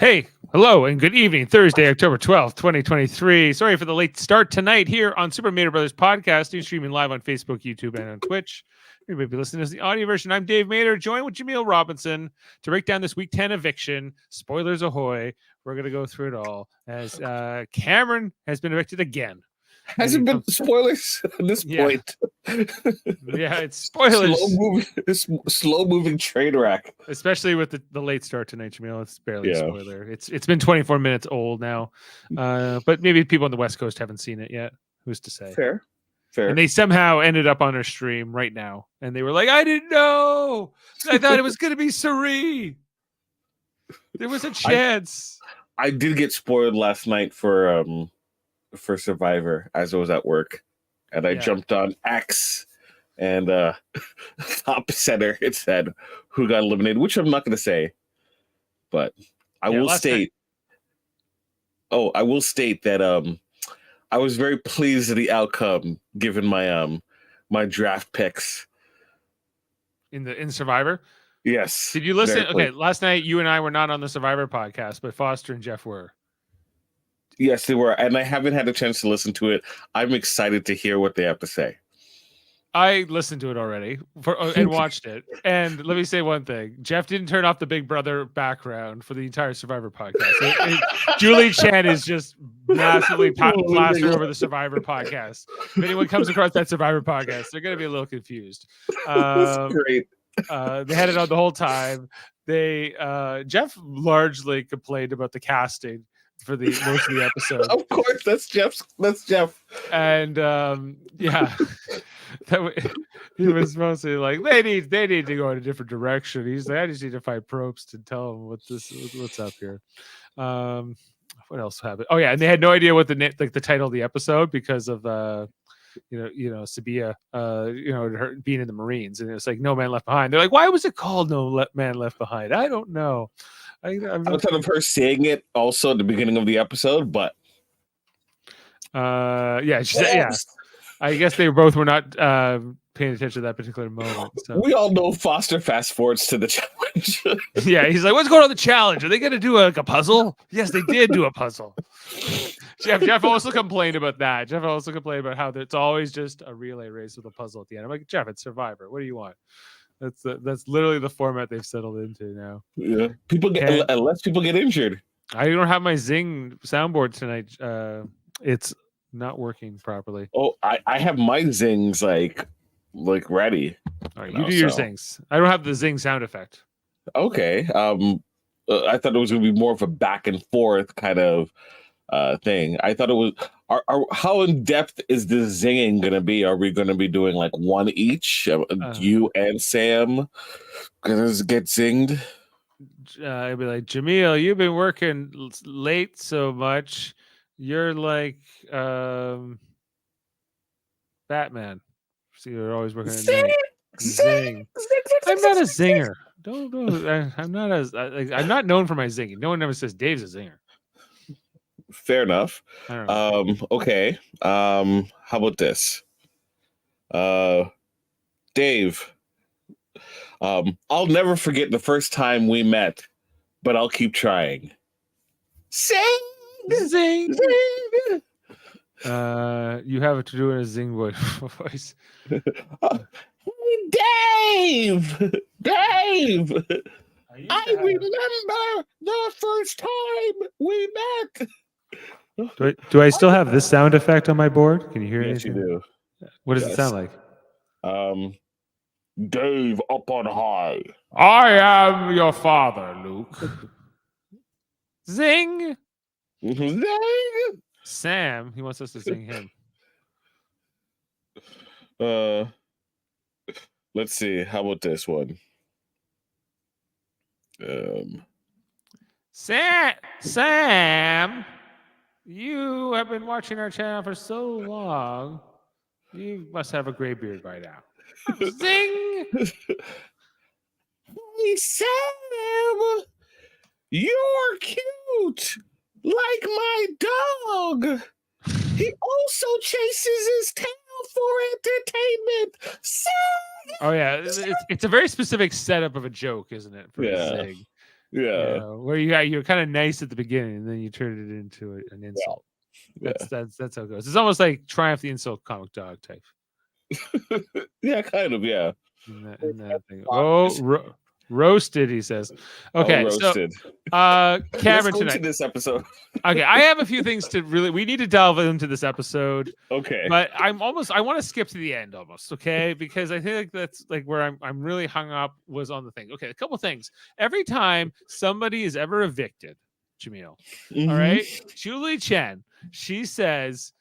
Hey, hello, and good evening. Thursday, October 12th, 2023. Sorry for the late start tonight here on Super Mario Brothers Podcasting, streaming live on Facebook, YouTube, and on Twitch. You may be listening to the audio version. I'm Dave Mader, joined with Jaemeel Robinson to break down this Week 10 eviction. Spoilers ahoy. We're going to go through it all as Cameron has been evicted again. Hasn't been spoilers at this point. Yeah, it's spoilers. Slow moving train wreck. Especially with the late start tonight, Jaemeel. It's barely a spoiler. It's been 24 minutes old now. But maybe people on the West Coast haven't seen it yet. Who's to say? Fair. And they somehow ended up on our stream right now. And they were like, I didn't know. I thought it was going to be Suri. There was a chance. I did get spoiled last night for Survivor as I was at work, and I jumped on X, and top center it said who got eliminated, which I'm not going to say, but I will state that I was very pleased with the outcome given my my draft picks in Survivor. Yes. Did you listen? Okay, last night you and I were not on the Survivor podcast, but Foster and Jeff were. Yes, they were, and I haven't had a chance to listen to it. I'm excited to hear what they have to say. I listened to it already and watched it. And let me say one thing. Jeff didn't turn off the Big Brother background for the entire Survivor podcast. Julie Chan is just massively plastered over the Survivor podcast. If anyone comes across that Survivor podcast, they're going to be a little confused. That's great. They had it on the whole time. Jeff largely complained about the casting for the most of the episode. Of course, that's Jeff. And he was mostly like, they need to go in a different direction. He's like, I just need to find Probst and tell him what's up here. What else happened? Oh yeah, and they had no idea what the title of the episode because of Sabia her being in the Marines, and it's like No Man Left Behind. They're like, why was it called No Man Left Behind? I don't know. Outside of her saying it also at the beginning of the episode, but I guess they both were not paying attention to that particular moment. So. We all know Foster fast forwards to the challenge. Yeah, he's like, what's going on the challenge? Are they going to do a puzzle? Yes, they did do a puzzle. Jeff also complained about that. Jeff also complained about how it's always just a relay race with a puzzle at the end. I'm like, Jeff, it's Survivor. What do you want? That's literally the format they've settled into now. Yeah, unless people get injured. I don't have my Zing soundboard tonight. It's not working properly. Oh, I have my Zings like ready. All right, you do your Zings. I don't have the Zing sound effect. Okay. I thought it was going to be more of a back and forth kind of thing. I thought it was. How in depth is this zinging going to be? Are we going to be doing like one each? You and Sam gonna get zinged? I'd be like, Jaemeel, you've been working late so much. You're like Batman. So you're always working at night. Zing. I'm not a zinger. Don't. I'm not known for my zinging. No one ever says Dave's a zinger. Fair enough. Okay. How about this? Dave. I'll never forget the first time we met, but I'll keep trying. Zing. You have to do a zing voice. Dave. I remember the first time we met. Do I still have this sound effect on my board? Can you hear anything? Yes, you do. What does it sound like? Dave up on high. I am your father, Luke. Zing. Zing. Sam, he wants us to sing him. Let's see. How about this one? Sam, you have been watching our channel for so long. You must have a gray beard by now. Zing! Hey, Sam, you're cute, like my dog. He also chases his tail for entertainment. Sam! Oh yeah, it's a very specific setup of a joke, isn't it? For Zing. Yeah. Where you're kind of nice at the beginning and then you turn it into an insult. Yeah. That's how it goes. It's almost like Triumph the Insult comic dog type. Yeah, kind of. Yeah. In that thing. Oh, roasted, he says. Okay, roasted. So Let's Cameron go tonight. to this episode. Okay, I have a few things to we need to delve into this episode. Okay. But I want to skip to the end almost, okay? Because I think that's like where I'm really hung up was on the thing. Okay, a couple things. Every time somebody is ever evicted, Jaemeel, all right, Julie Chen, she says,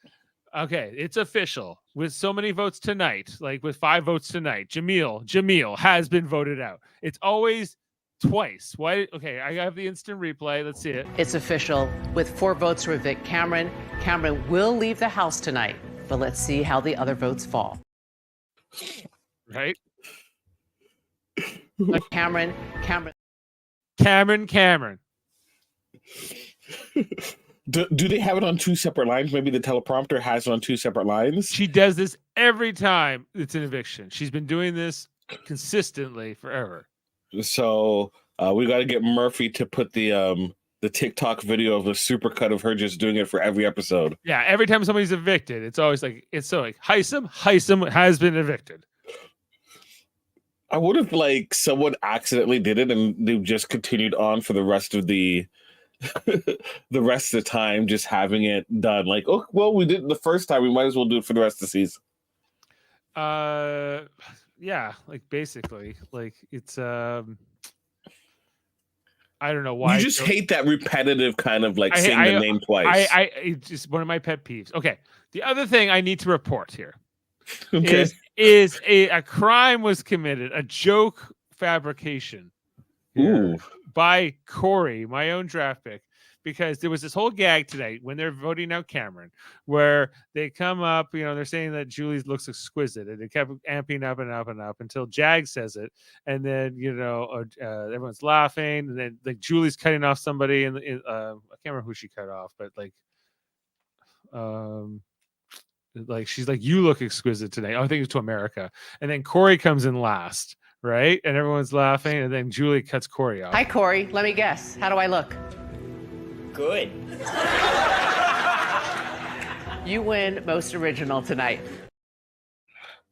okay, it's official with so many votes tonight, like with 5 votes tonight. Jaemeel has been voted out. It's always twice. Why? Okay, I have the instant replay. Let's see it. It's official with 4 votes to evict Cameron. Cameron will leave the house tonight, but let's see how the other votes fall. Right? Like Cameron. Do they have it on 2 separate lines? Maybe the teleprompter has it on 2 separate lines. She does this every time it's an eviction. She's been doing this consistently forever. So we got to get Murphy to put the TikTok video of a supercut of her just doing it for every episode. Yeah, every time somebody's evicted, it's always like Heisem has been evicted. I would have like someone accidentally did it and they've just continued on for the rest of the time, just having it done. Like, oh well, we did it the first time, we might as well do it for the rest of the season. Yeah, like basically, like it's I don't know why. You just hate that repetitive kind of like saying the name twice. It's just one of my pet peeves. Okay, the other thing I need to report here okay. is a crime was committed, a joke fabrication by Corey, my own draft pick, because there was this whole gag tonight when they're voting out Cameron, where they come up, they're saying that Julie looks exquisite, and it kept amping up and up and up until Jag says it, and then everyone's laughing, and then like Julie's cutting off somebody, and I can't remember who she cut off, but like she's like, you look exquisite today. I think it's to America, and then Corey comes in last. Right? And everyone's laughing, and then Julie cuts Corey off. Hi, Corey. Let me guess. How do I look? Good. You win most original tonight.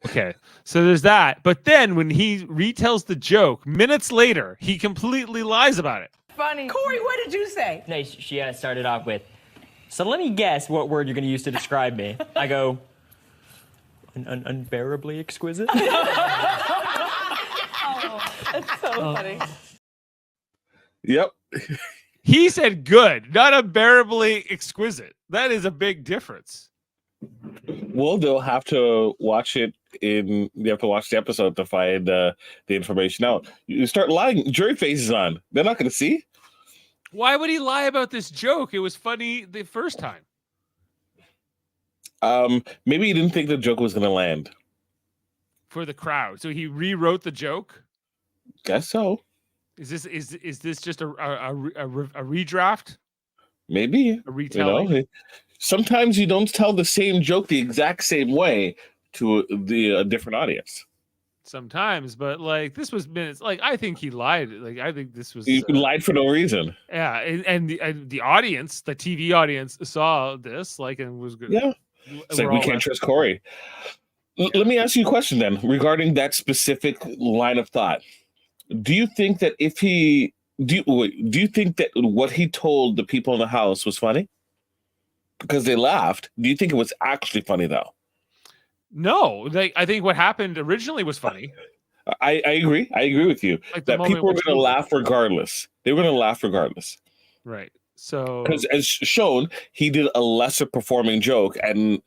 Okay, so there's that. But then when he retells the joke, minutes later, he completely lies about it. Funny. Corey, what did you say? No, she started off with, so let me guess what word you're going to use to describe me. I go, unbearably exquisite. That's so funny. Yep. He said good, not unbearably exquisite. That is a big difference. Well, they'll have to watch it you have to watch the episode to find the information out. You start lying, jury faces on. They're not going to see. Why would he lie about this joke? It was funny the first time. Maybe he didn't think the joke was going to land. For the crowd. So he rewrote the joke? Guess so. Is this just a redraft? Maybe a retelling. Sometimes you don't tell the same joke the exact same way to a different audience. Sometimes, but like this was minutes. Like I think he lied. Like I think this was he lied for no reason. Yeah, and the audience, the TV audience, saw this and was good. Yeah, it's like we can't trust Corey. Yeah. Let me ask you a question then regarding that specific line of thought. Do you think that do you think that what he told the people in the house was funny? Because they laughed. Do you think it was actually funny though? No, I think what happened originally was funny. I agree. I agree with you that people were going to laugh regardless. They were going to laugh regardless. Right. So because as shown, he did a lesser performing joke and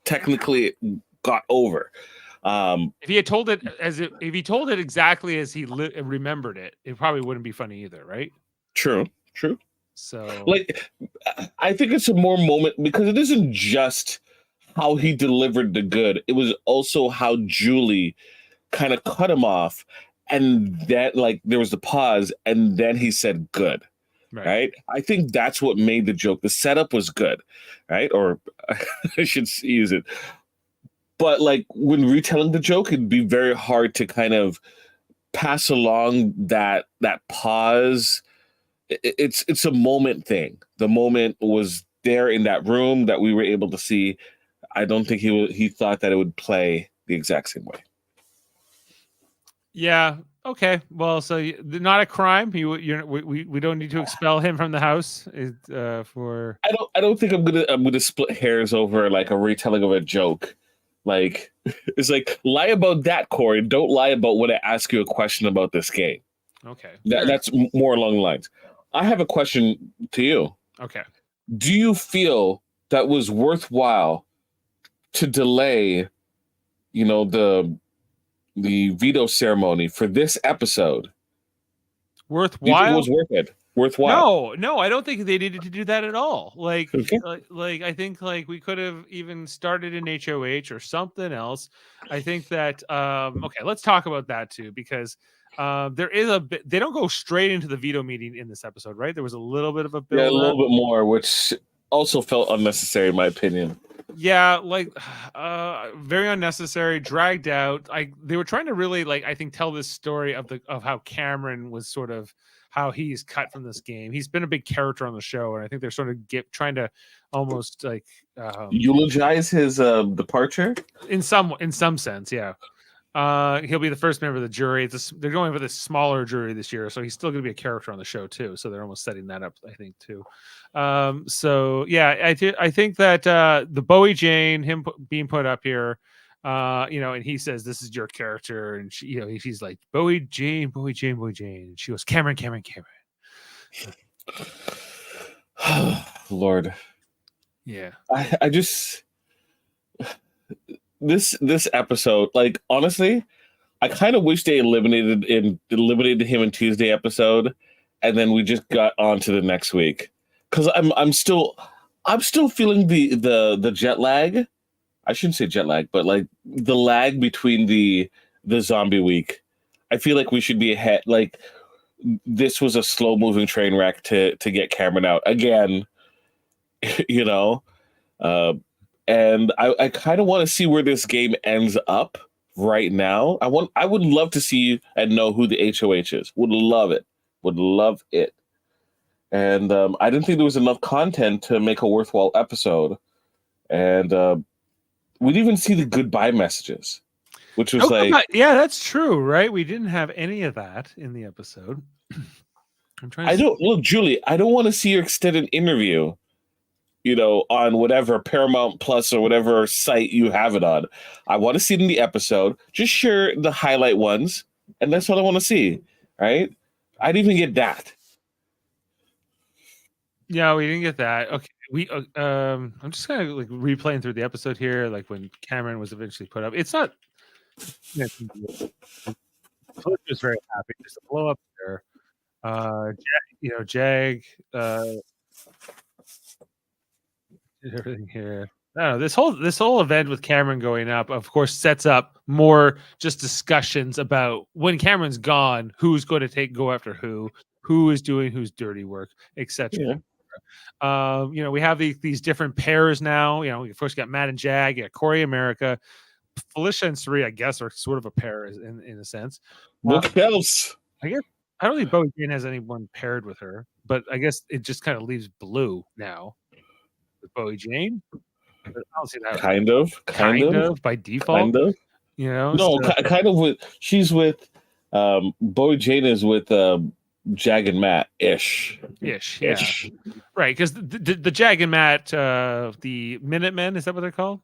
technically it got over. If he had told it if he told it exactly as he remembered it, it probably wouldn't be funny either, right? True. So, I think it's a more moment because it isn't just how he delivered the good; it was also how Julie kind of cut him off, and that there was the pause, and then he said "good." Right? I think that's what made the joke. The setup was good, right? Or I should use it. But when retelling the joke, it'd be very hard to kind of pass along that pause it's a moment thing. The moment was there in that room that we were able to see. I don't think he thought that it would play the exact same way. Yeah. Okay. Well, so not a crime. We don't need to expel him from the house. For I don't think I'm gonna split hairs over like a retelling of a joke. Like it's like lie about that, Corey. Don't lie about when I ask you a question about this game. okay. That's more along the lines. I have a question to you. Okay. Do you feel that was worthwhile to delay, the veto ceremony for this episode? Worthwhile? Do you think it was worth it? Worthwhile? No, I don't think they needed to do that at all. Like, Okay. I think like we could have even started in HOH or something else. I think that okay, let's talk about that too, because there is a bit. They don't go straight into the veto meeting in this episode, right? There was a little bit of a build. Yeah, a little bit more, which also felt unnecessary in my opinion. Yeah, like very unnecessary, dragged out. They were trying to really I think tell this story of how Cameron was sort of how he's cut from this game. He's been a big character on the show, and I think they're sort of trying to almost eulogize his departure in some sense. Yeah. He'll be the first member of the jury. They're going for this smaller jury this year, so he's still going to be a character on the show too. So they're almost setting that up, I think, too. So yeah, I think that the Bowie Jane, him being put up here, and he says this is your character, and she's like Bowie Jane, and she goes Cameron. Lord, yeah, I just. This episode, like honestly, I kind of wish they eliminated him in Tuesday episode, and then we just got on to the next week. Because I'm still feeling the jet lag. I shouldn't say jet lag, but like the lag between the zombie week. I feel like we should be ahead. Like this was a slow moving train wreck to get Cameron out again. And I kind of want to see where this game ends up right now. I would love to see and know who the HOH is. Would love it. And I didn't think there was enough content to make a worthwhile episode. And we didn't even see the goodbye messages, which was yeah, that's true, right? We didn't have any of that in the episode. Look, Julie, I don't want to see your extended interview. On whatever Paramount Plus or whatever site you have it on. I want to see it in the episode. Just share the highlight ones, and that's what I want to see, right? I didn't even get that. Yeah, we didn't get that. Okay, I'm just kind of replaying through the episode here, like when Cameron was eventually put up. It's not. Cliff was very happy. There's a blow up there. Jag. Everything here. I don't know, this whole event with Cameron going up, of course, sets up more just discussions about when Cameron's gone, who's going to go after who is doing whose dirty work, etc. Yeah. We have these different pairs now. We first got Matt and Jag, Corey America, Felicia and Suri, I guess, are sort of a pair in a sense. What else? I guess I don't think Bowie Jane has anyone paired with her, but I guess it just kind of leaves Blue now. With Bowie Jane, I don't see that. Kind of by default. Kind of with she's with Bowie Jane is with Jag and Matt ish, yeah. Right, because the Jag and Matt, the Minutemen, is that what they're called?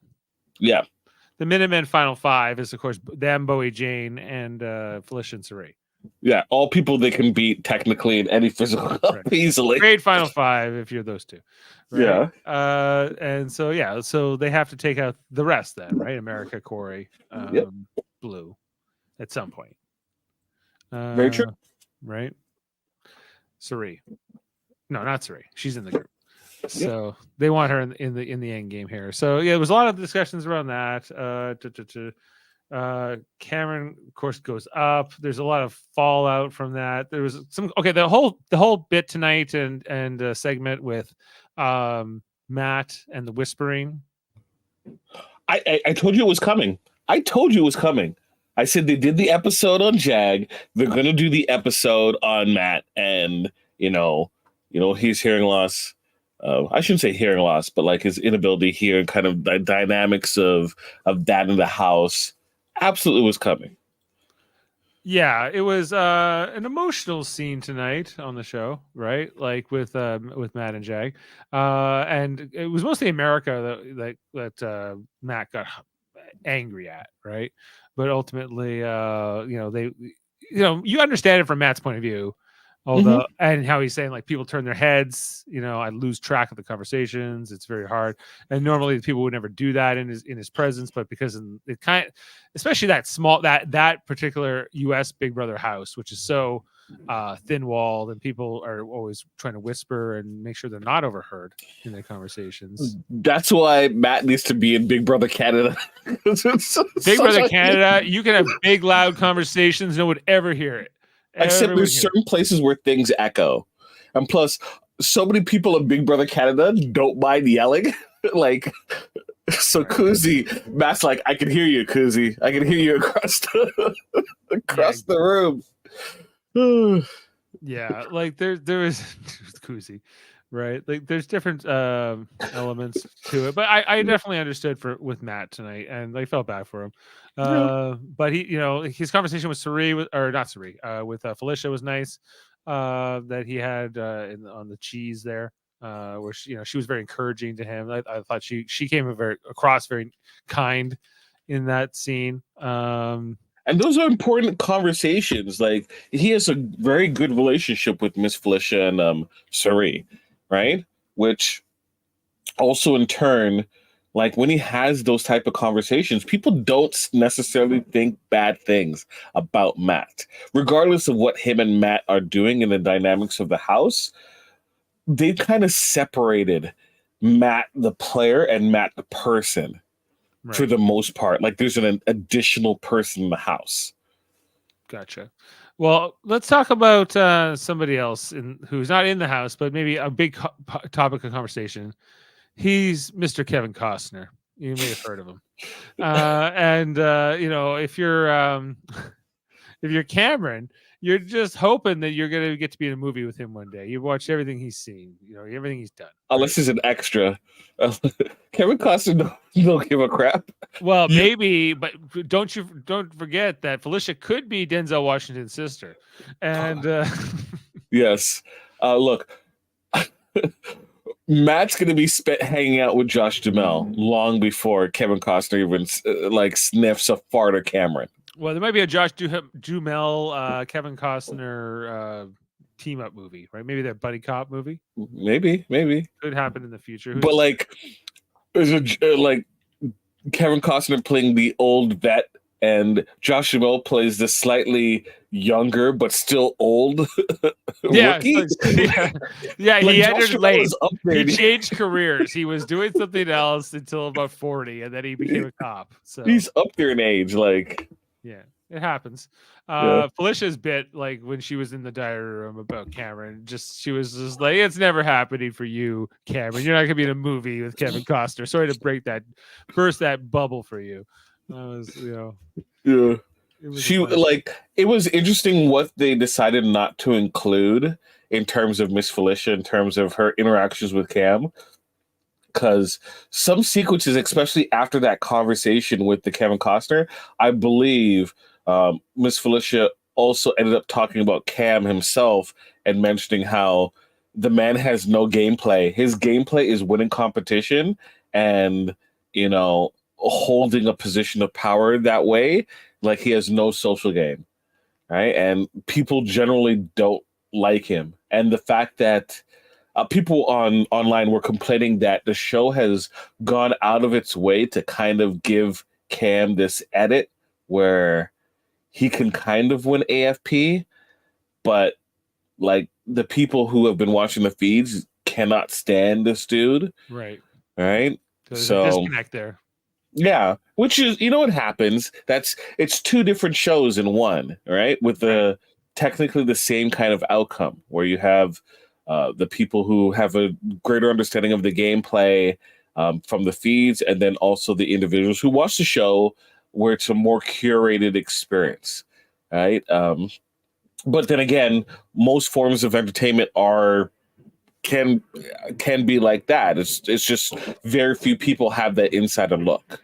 Yeah, the Minutemen Final Five is of course them, Bowie Jane, and Felicia and Suri. Yeah, all people they can beat technically in any physical easily. Great Final Five if you're those two. Right? Yeah. And so they have to take out the rest then, right? America, Corey, Blue, at some point. Very true. Right? Suri. No, not Suri. She's in the group. So they want her in the end game here. So yeah, there was a lot of discussions around that. Cameron, of course, goes up. There's a lot of fallout from that. There was the whole bit tonight and segment with Matt and the whispering. I told you it was coming. I said they did the episode on Jag. They're gonna do the episode on Matt and his hearing loss. I shouldn't say hearing loss, but like his inability to hear, kind of the dynamics of that in the house, absolutely was coming. Yeah, it was an emotional scene tonight on the show, right? Like with Matt and Jag, and it was mostly America that Matt got angry at, right? But ultimately, you understand it from Matt's point of view, although and how he's saying like people turn their heads, I lose track of the conversations. It's very hard, and normally people would never do that in his presence, but because it especially that particular U.S. Big Brother house, which is so thin walled, and people are always trying to whisper and make sure they're not overheard in their conversations. That's why Matt needs to be in Big Brother Canada. Big Brother Canada, you can have big loud conversations, no one would ever hear it. Except there's certain places where things echo. And plus, so many people in Big Brother Canada don't mind yelling. Like, so Kuzi, Matt's like, I can hear you, Kuzi. I can hear you across the room. Yeah, like there was Kuzi, right? Like there's different elements to it, but I definitely understood with Matt tonight, and I felt bad for him. But he, his conversation with with Felicia was nice. That he had on the cheese there, where she was very encouraging to him. I thought she came across very kind in that scene. And those are important conversations. Like, he has a very good relationship with Miss Felicia and Suri, right? Which also in turn, like when he has those type of conversations, people don't necessarily think bad things about Matt. Regardless of what him and Matt are doing in the dynamics of the house, they've kind of separated Matt the player and Matt the person. Right. For the most part, like there's an additional person in the house. Gotcha. Well, let's talk about somebody else who's not in the house, but maybe a big topic of conversation. He's Mr. Kevin Costner. You may have heard of him. If you're Cameron, you're just hoping that you're going to get to be in a movie with him one day. You've watched everything he's seen, everything he's done. Unless he's an extra. Kevin Costner don't give a crap. Well, maybe, but don't forget that Felicia could be Denzel Washington's sister. And yes. Look, Matt's going to be hanging out with Josh Jaemeel long before Kevin Costner even sniffs a fart at Cameron. Well, there might be a Josh Jaemeel, Kevin Costner team up movie, right? Maybe their buddy cop movie. Maybe could happen in the future. But there's Kevin Costner playing the old vet, and Josh Jaemeel plays the slightly younger but still old rookie. Yeah. He entered late. He changed careers. He was doing something else until about 40, and then he became a cop. So he's up there in age, Yeah, it happens. Felicia's bit, like when she was in the diary room about Cameron, she was just like, it's never happening for you, Cameron. You're not gonna be in a movie with Kevin Costner. Sorry to burst that bubble for you. Yeah. It was interesting what they decided not to include in terms of Miss Felicia, in terms of her interactions with Cam. Because some sequences, especially after that conversation with the Kevin Costner, I believe Miss Felicia also ended up talking about Cam himself and mentioning how the man has no gameplay. His gameplay is winning competition and, holding a position of power that way. Like, he has no social game, right? And people generally don't like him. And the fact that people online were complaining that the show has gone out of its way to kind of give Cam this edit where he can kind of win AFP, but the people who have been watching the feeds cannot stand this dude. Right. So there's a disconnect there. Yeah, which is, what happens. It's two different shows in one, right? With technically the same kind of outcome, where you have the people who have a greater understanding of the gameplay from the feeds, and then also the individuals who watch the show, where it's a more curated experience, right? But then again, most forms of entertainment are can be like that. It's just very few people have that insider look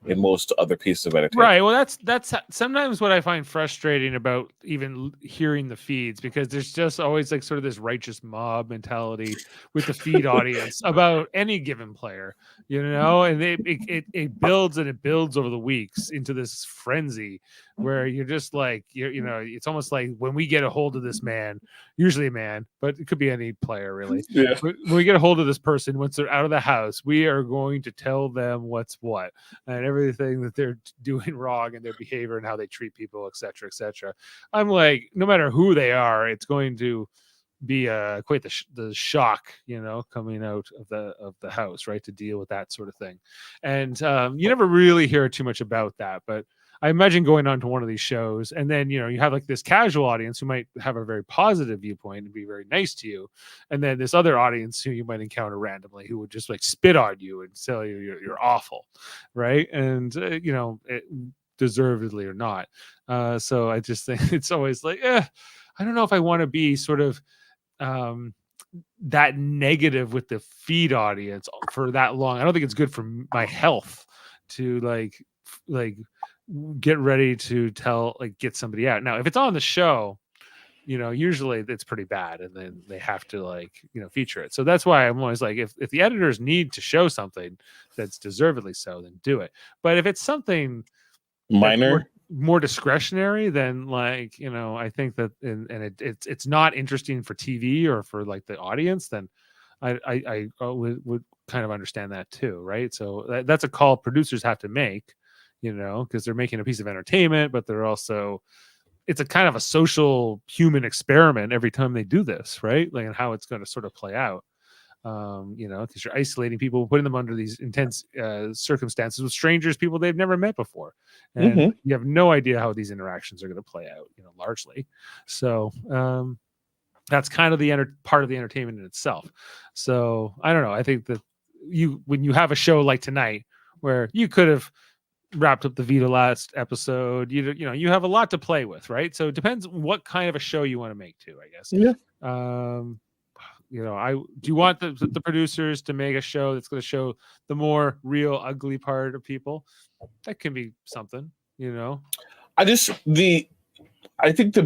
in most other pieces of entertainment. Right. Well, that's sometimes what I find frustrating about even hearing the feeds, because there's just always like sort of this righteous mob mentality with the feed audience about any given player, and it builds and it builds over the weeks into this frenzy where you're just like, it's almost like when we get a hold of this man, usually a man, but it could be any player really. Yeah. When we get a hold of this person, once they're out of the house, we are going to tell them what's what and everything that they're doing wrong in their behavior and how they treat people, et cetera, et cetera. I'm like, no matter who they are, it's going to be quite the shock, coming out of the house, right, to deal with that sort of thing. And you never really hear too much about that, but I imagine going on to one of these shows and then, you have like this casual audience who might have a very positive viewpoint and be very nice to you. And then this other audience who you might encounter randomly who would just like spit on you and tell you you're awful. Right. And, deservedly or not. So I just think it's always like, I don't know if I want to be sort of that negative with the feed audience for that long. I don't think it's good for my health to like get ready to get somebody out. Now, if it's on the show, usually it's pretty bad and then they have to feature it. So that's why I'm always like, if the editors need to show something that's deservedly so, then do it. But if it's something minor, more discretionary, then I think that it's not interesting for TV or for like the audience, then I would kind of understand that too, right? So that's a call producers have to make, because they're making a piece of entertainment, but they're also, it's a kind of a social human experiment every time they do this, right? Like, and how it's going to sort of play out, because you're isolating people, putting them under these intense circumstances with strangers, people they've never met before. And you have no idea how these interactions are going to play out, largely. So that's kind of the part of the entertainment in itself. So I don't know. I think that when you have a show like tonight, where you could have wrapped up the Vita last episode, you have a lot to play with, right? So it depends what kind of a show you want to make too, I guess. Yeah. Do you want the producers to make a show that's going to show the more real ugly part of people? That can be something, I think the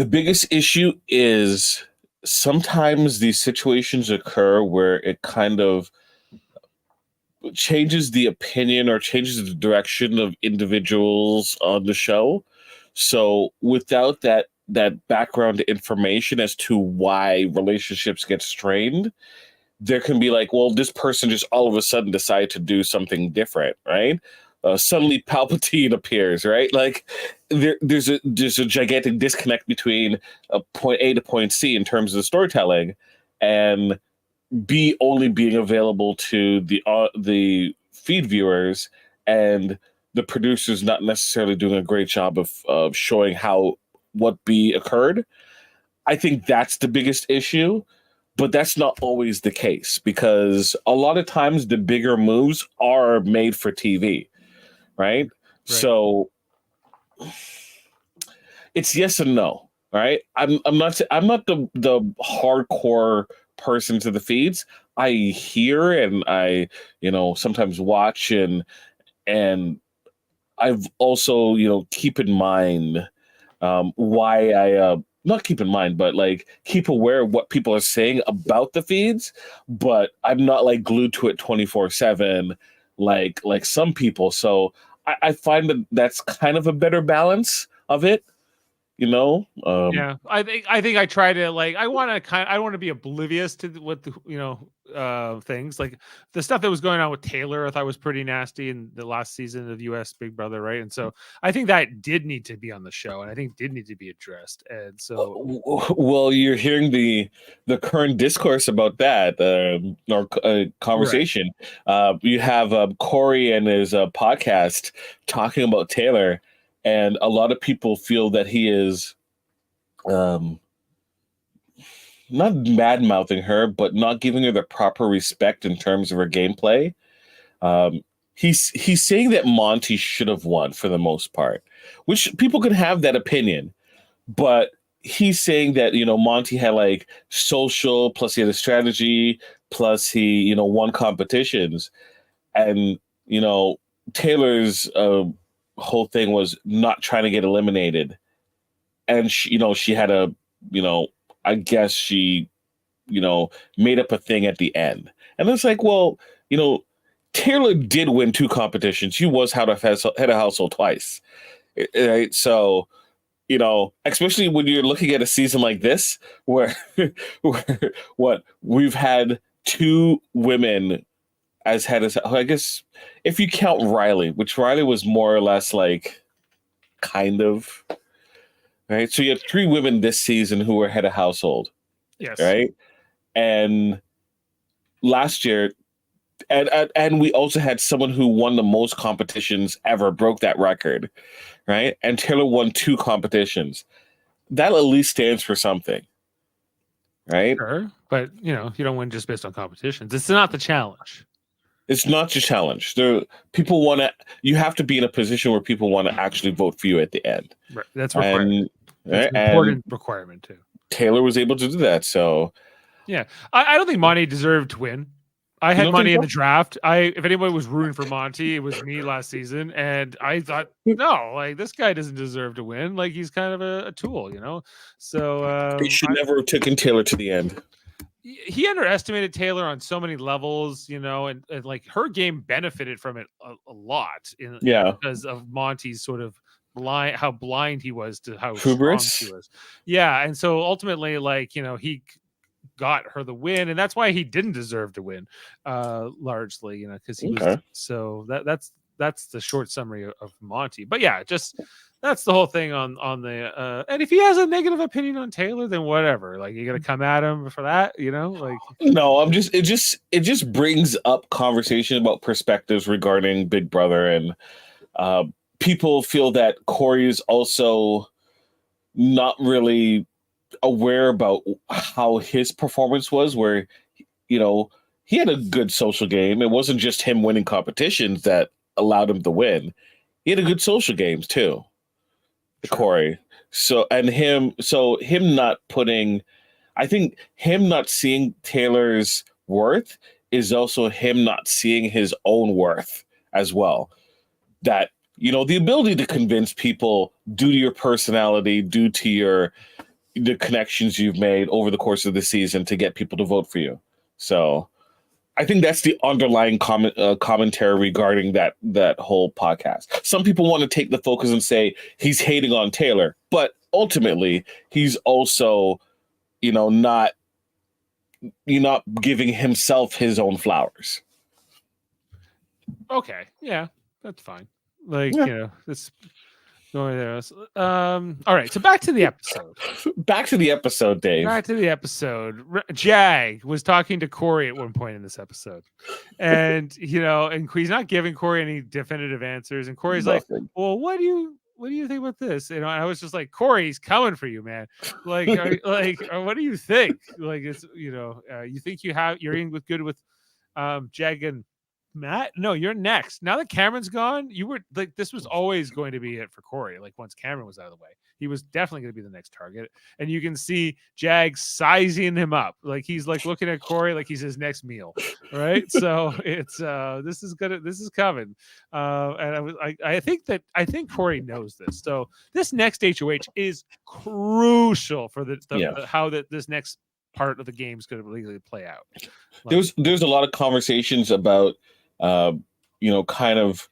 biggest issue is sometimes these situations occur where it kind of changes the opinion or changes the direction of individuals on the show. So without that background information as to why relationships get strained, there can be like, well, this person just all of a sudden decided to do something different, right? Suddenly Palpatine appears, right? Like there's a gigantic disconnect between point A to point C in terms of the storytelling, and B only being available to the feed viewers, and the producers not necessarily doing a great job of showing what B occurred. I think that's the biggest issue, but that's not always the case, because a lot of times the bigger moves are made for TV, right? So it's yes and no, right? I'm not the hardcore person to the feeds. I hear and I sometimes watch and I've also keep in mind why I not keep in mind, but like keep aware of what people are saying about the feeds, but I'm not like glued to it 24/7 like some people. So I find that that's kind of a better balance of it. Yeah, I think I try to I want to be oblivious to what the things like the stuff that was going on with Taylor. I thought was pretty nasty in the last season of US Big Brother, right? And so I think that did need to be on the show, and I think did need to be addressed. And so, well, you're hearing the current discourse about that or conversation. Right. You have Corey and his podcast talking about Taylor. And a lot of people feel that he is not mad-mouthing her, but not giving her the proper respect in terms of her gameplay. He's saying that Monty should have won for the most part, which people can have that opinion. But he's saying that, Monty had like social, plus he had a strategy, plus he, won competitions. And, Taylor's whole thing was not trying to get eliminated. And she had a, I guess she, made up a thing at the end. And it's like, well, Taylor did win 2 competitions. She was head of household twice. Right? So, especially when you're looking at a season like this, where, we've had 2 women as head of, I guess, if you count Riley, which Riley was more or less like, kind of, right? So you have 3 women this season who were head of household. Yes. Right. And last year, and we also had someone who won the most competitions ever, broke that record, right? And Taylor won 2 competitions. That at least stands for something, right? Sure, but you don't win just based on competitions. It's not the challenge. It's not your challenge. People want to. You have to be in a position where people want to actually vote for you at the end. Right. That's required. That's an important requirement too. Taylor was able to do that, so yeah. I don't think Monty deserved to win. I had money in the draft. If anybody was rooting for Monty, it was me last season, and I thought, no, like this guy doesn't deserve to win. Like he's kind of a tool, So they should never have taken Taylor to the end. He underestimated Taylor on so many levels, and like her game benefited from it a lot, because of Monty's sort of how blind he was to how hubris strong he was. Yeah, and so ultimately, like he got her the win, and that's why he didn't deserve to win, largely, because he was. So that's the short summary of Monty. But yeah, just that's the whole thing on the. And if he has a negative opinion on Taylor, then whatever. Like you got to come at him for that, like. No, it just brings up conversation about perspectives regarding Big Brother, and people feel that Corey is also not really aware about how his performance was, where he had a good social game. It wasn't just him winning competitions that allowed him to win. He had a good social games too, Corey. So him not putting, I think him not seeing Taylor's worth is also him not seeing his own worth as well. That the ability to convince people due to your personality, due to the connections you've made over the course of the season to get people to vote for you. So I think that's the underlying commentary regarding that whole podcast. Some people want to take the focus and say he's hating on Taylor, but ultimately he's also, not giving himself his own flowers. Okay. Yeah, that's fine. Like, it's going there. All right. So back to the episode. Back to the episode, Dave. Back to the episode. Jag was talking to Corey at one point in this episode, and and he's not giving Corey any definitive answers. And Corey's like, "Well, what do you think about this?" And I was just like, "Corey, he's coming for you, man. Like, what do you think? Like, it's you think you're in good with Jag and Matt, no, you're next. Now that Cameron's gone, you were like, this was always going to be it for Corey. Like once Cameron was out of the way, he was definitely going to be the next target. And you can see Jag sizing him up. Like he's like looking at Corey like he's his next meal. Right. So it's this is coming. And I think Corey knows this. So this next HOH is crucial for how this next part of the game is going to legally play out. Like, there's a lot of conversations about kind of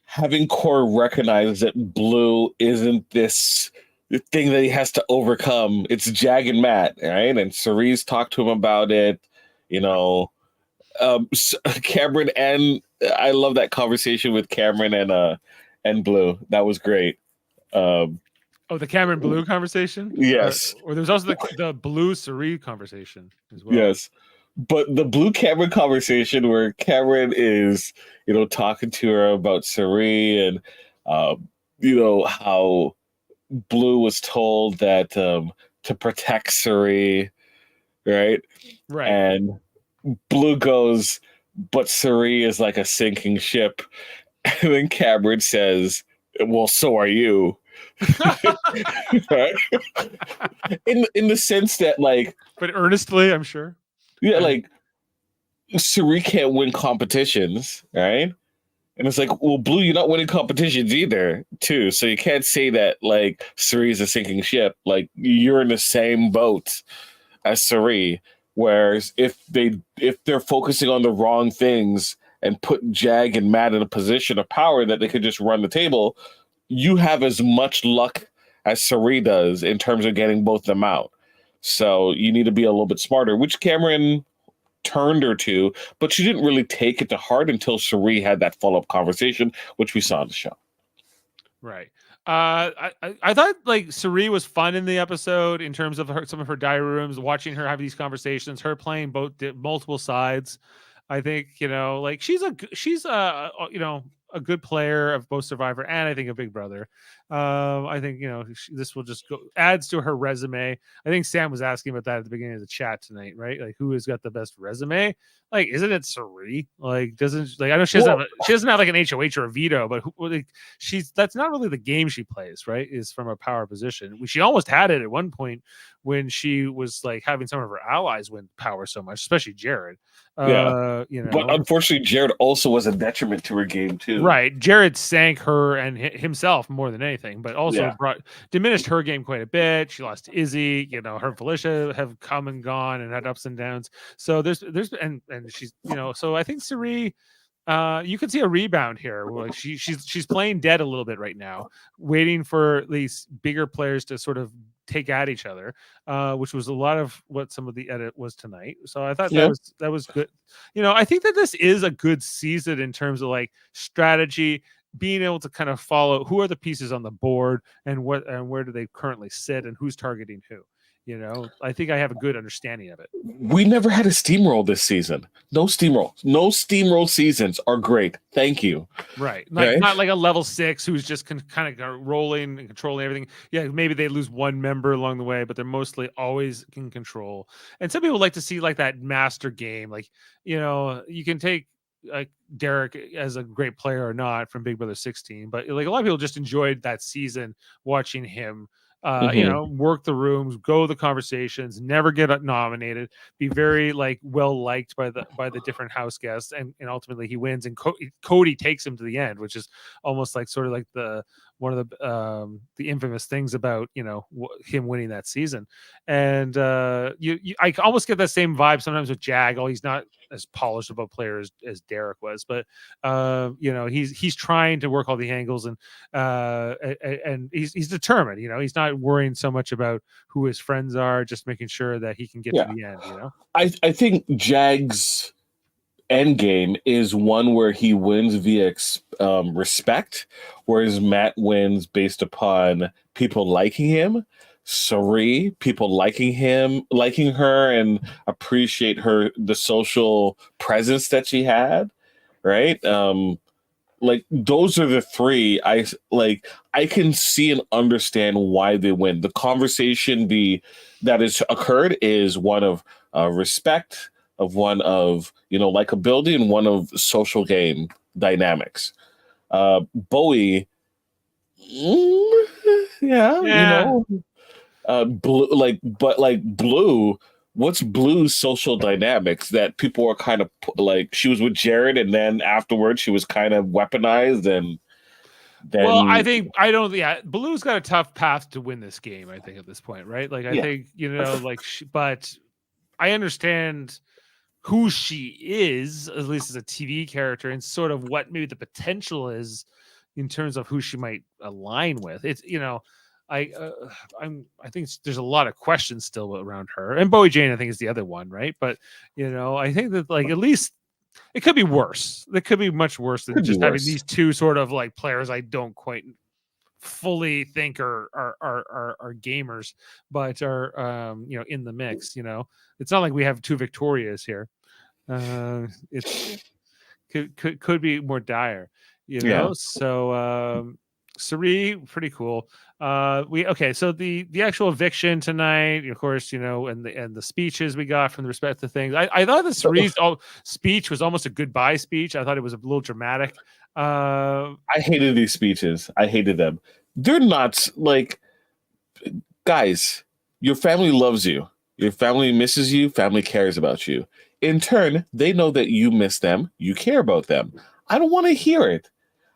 having Corey recognize that Blue isn't this thing that he has to overcome. It's Jag and Matt, right? And Cerise talked to him about it. Cameron, and I love that conversation with Cameron and Blue. That was great. The Cameron Blue conversation? Yes. Or there was also the Blue Cerise conversation as well. Yes. But the Blue Cameron conversation where Cameron is, talking to her about Cerise and, how Blue was told that to protect Cerise, right? Right. And Blue goes, but Cerise is like a sinking ship. And then Cameron says, well, so are you. Right? In the sense that, like, but earnestly, I'm sure. yeah, like Suri can't win competitions, right? And it's like, well, Blue, you're not winning competitions either, too. So you can't say that like Suri is a sinking ship. Like, you're in the same boat as Suri. Whereas if they're focusing on the wrong things and put Jag and Matt in a position of power that they could just run the table, you have as much luck as Suri does in terms of getting both of them out. So you need to be a little bit smarter, which Cameron turned her to, but she didn't really take it to heart until Suri had that follow-up conversation, which we saw on the show. Right. I thought like Suri was fun in the episode in terms of some of her diary rooms, watching her have these conversations, her playing multiple sides. I think, like she's a a good player of both Survivor and I think a Big Brother. I think, this will just adds to her resume. I think Sam was asking about that at the beginning of the chat tonight, right? Like, who has got the best resume? Like, isn't it Suri? Like, I know she doesn't have like an HOH or a veto, but that's not really the game she plays, right? Is from a power position. She almost had it at one point when she was like having some of her allies win power so much, especially Jared. But unfortunately, Jared also was a detriment to her game too. Right, Jared sank her and himself more than anything, but also diminished her game quite a bit. She lost to Izzy. Her and Felicia have come and gone and had ups and downs. So there's and she's so I think Suri. You could see a rebound here. Like she's playing dead a little bit right now, waiting for these bigger players to sort of take at each other, which was a lot of what some of the edit was tonight. So I thought that was good. I think that this is a good season in terms of like strategy, being able to kind of follow who are the pieces on the board and where do they currently sit and who's targeting who. I think I have a good understanding of it. We never had a steamroll this season. No steamroll. No steamroll seasons are great. Thank you. Right. Not like a level 6 who's just kind of rolling and controlling everything. Yeah, maybe they lose one member along the way, but they're mostly always in control. And some people like to see like that master game. Like, you can take like Derek as a great player or not from Big Brother 16, but like a lot of people just enjoyed that season watching him work the rooms, go the conversations, never get nominated, be very like well liked by the different house guests, and ultimately he wins, and Cody takes him to the end, which is almost like sort of like one of the infamous things about him winning that season. And I almost get that same vibe sometimes with Jag. He's not as polished of a player as Derek was, but he's trying to work all the angles, and he's determined. He's not worrying so much about who his friends are, just making sure that he can get to the end. I think Jag's end game is one where he wins via respect, whereas Matt wins based upon people liking him. Suri, people liking her, and appreciate the social presence that she had, right? Like those are the three I can see and understand why they win. The conversation that has occurred is one of respect, of one of likability, and one of social game dynamics. Bowie, Blue. What's Blue's social dynamics that people are kind of like? She was with Jared, and then afterwards she was kind of weaponized, and then. Well, Blue's got a tough path to win this game. I think at this point, right? Like I think but I understand who she is, at least as a TV character, and sort of what maybe the potential is in terms of who she might align with. It's I think there's a lot of questions still around her, and Bowie Jane I think is the other one, right? But I think that like at least it could be worse. It could be much worse than just having these two sort of like players I don't quite fully think are gamers, but are in the mix. It's not like we have two Victorias here. It could be more dire. So Suri, pretty cool. So the actual eviction tonight, of course, and the speeches we got from the respective things. I thought the Suri's speech was almost a goodbye speech. I thought it was a little dramatic. I hated these speeches. I hated them. they're not like, guys, your family loves you. Your family misses you. Family cares about you. In turn, they know that you miss them. You care about them. I don't want to hear it.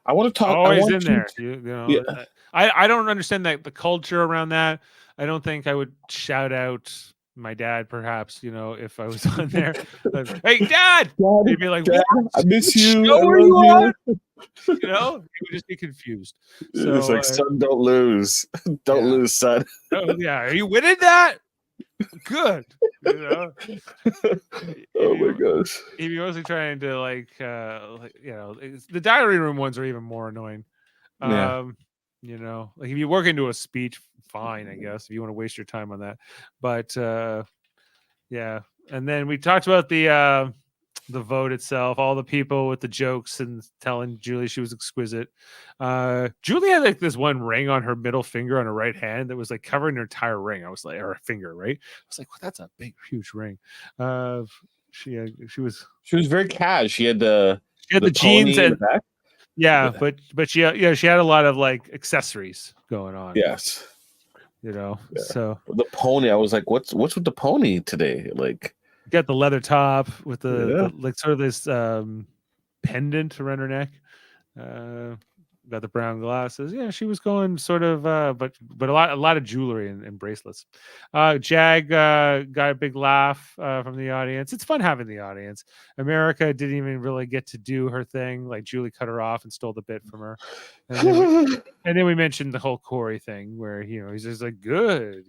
I want to talk. I Always want in you there. to, You know, yeah. I don't understand that the culture around that. I don't think I would shout out my dad, perhaps, if I was on there. Like, hey, Dad! He'd be like, Dad, what? I miss What you. I show are you love on? He would just be confused. It's So, like, son, don't lose. Don't yeah. lose, son. Oh, yeah. Are you winning that? Good. Oh my gosh. He'd be mostly trying to the diary room ones are even more annoying. Yeah. Like if you work into a speech, fine, I guess, if you want to waste your time on that. But yeah. And then we talked about the vote itself, all the people with the jokes and telling Julie she was exquisite. Julie had like this one ring on her middle finger on her right hand that was like covering her entire ring. I was like, or a finger, right? I was like, well, that's a big, huge ring. She was very cash. She had the jeans pony in and the back. yeah, but she had a lot of like accessories going on. Yes. So the pony, I was like, what's with the pony today? Like, got the leather top with the like sort of this pendant around her neck. Got the brown glasses. Yeah, she was going sort of but a lot of jewelry and bracelets. Jag got a big laugh from the audience. It's fun having the audience. America didn't even really get to do her thing. Like Julie cut her off and stole the bit from her. And then we mentioned the whole Corey thing where he's just like good,